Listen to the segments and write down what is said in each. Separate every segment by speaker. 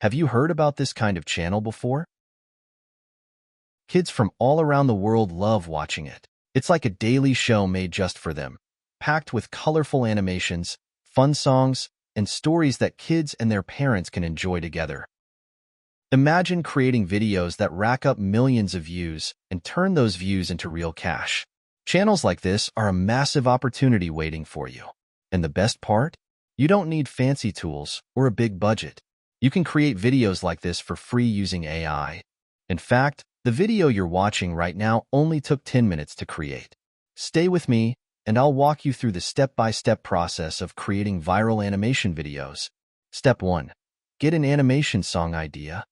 Speaker 1: Have you heard about this kind of channel before? Kids from all around the world love watching it. It's like a daily show made just for them, packed with colorful animations, fun songs, and stories that kids and their parents can enjoy together. Imagine creating videos that rack up millions of views and turn those views into real cash. Channels like this are a massive opportunity waiting for you. And the best part? You don't need fancy tools or a big budget. You can create videos like this for free using AI. In fact, the video you're watching right now only took 10 minutes to create. Stay with me, and I'll walk you through the step-by-step process of creating viral animation videos. Step 1. Get an animation song idea.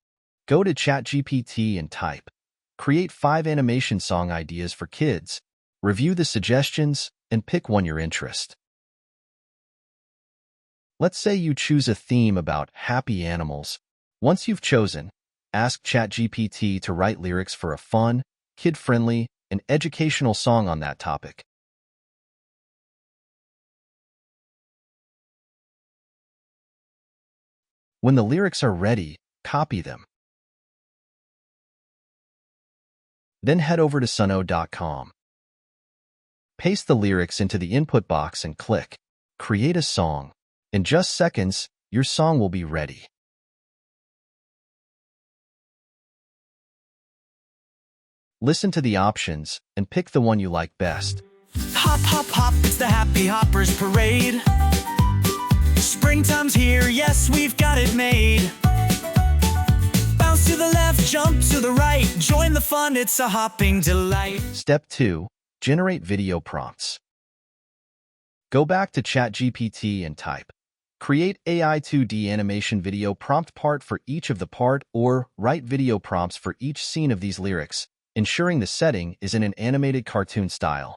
Speaker 1: Go to ChatGPT and type, "Create 5 animation song ideas for kids." Review the suggestions and pick one your interest. Let's say you choose a theme about happy animals. Once you've chosen, ask ChatGPT to write lyrics for a fun, kid-friendly, and educational song on that topic. When the lyrics are ready, copy them. Then head over to suno.com. Paste the lyrics into the input box and click Create a Song. In just seconds, your song will be ready. Listen to the options and pick the one you like best.
Speaker 2: Hop, hop, hop, it's the Happy Hoppers Parade. Springtime's here, yes, we've got it made. Bounce to the left, jump to the right, join the fun, it's a hopping delight.
Speaker 1: Step 2. Generate video prompts. Go back to ChatGPT and type, "Create AI 2D animation video prompt part for each of the part," or write video prompts for each scene of these lyrics, ensuring the setting is in an animated cartoon style.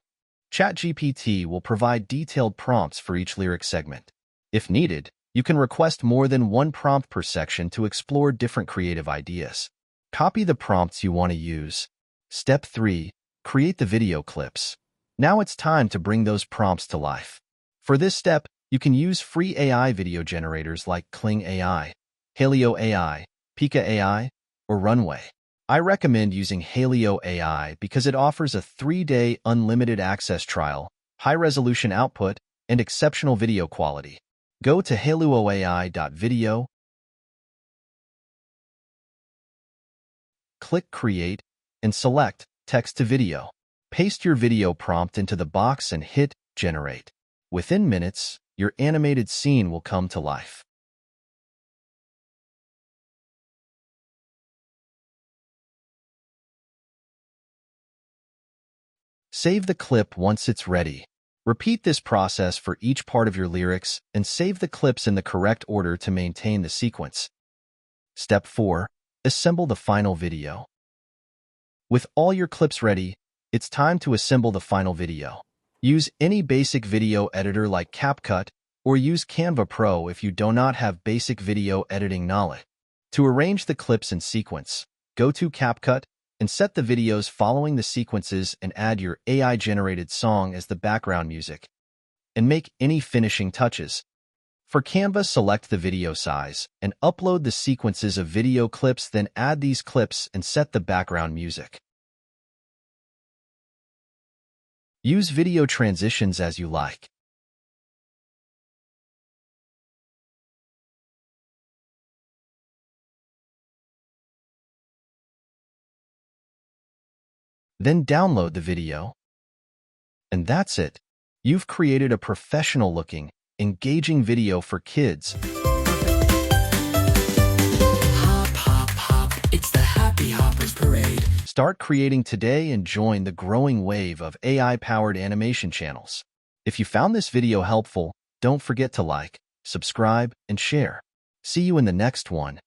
Speaker 1: ChatGPT will provide detailed prompts for each lyric segment. If needed, you can request more than one prompt per section to explore different creative ideas. Copy the prompts you want to use. Step 3. Create the video clips. Now it's time to bring those prompts to life. For this step, you can use free AI video generators like Kling AI, Halio AI, Pika AI, or Runway. I recommend using Halio AI because it offers a 3-day unlimited access trial, high-resolution output, and exceptional video quality. Go to haluoai.video, click Create, and select Text to Video. Paste your video prompt into the box and hit Generate. Within minutes, your animated scene will come to life. Save the clip once it's ready. Repeat this process for each part of your lyrics and save the clips in the correct order to maintain the sequence. Step 4. Assemble the final video. With all your clips ready, it's time to assemble the final video. Use any basic video editor like CapCut, or use Canva Pro if you do not have basic video editing knowledge. To arrange the clips in sequence, go to CapCut and set the videos following the sequences and add your AI-generated song as the background music. And make any finishing touches. For Canva, select the video size and upload the sequences of video clips, then add these clips and set the background music. Use video transitions as you like. Then download the video. And that's it. You've created a professional-looking, engaging video for kids.
Speaker 2: Hop, hop, hop, it's the Happy Hoppers Parade.
Speaker 1: Start creating today and join the growing wave of AI-powered animation channels. If you found this video helpful, don't forget to like, subscribe, and share. See you in the next one.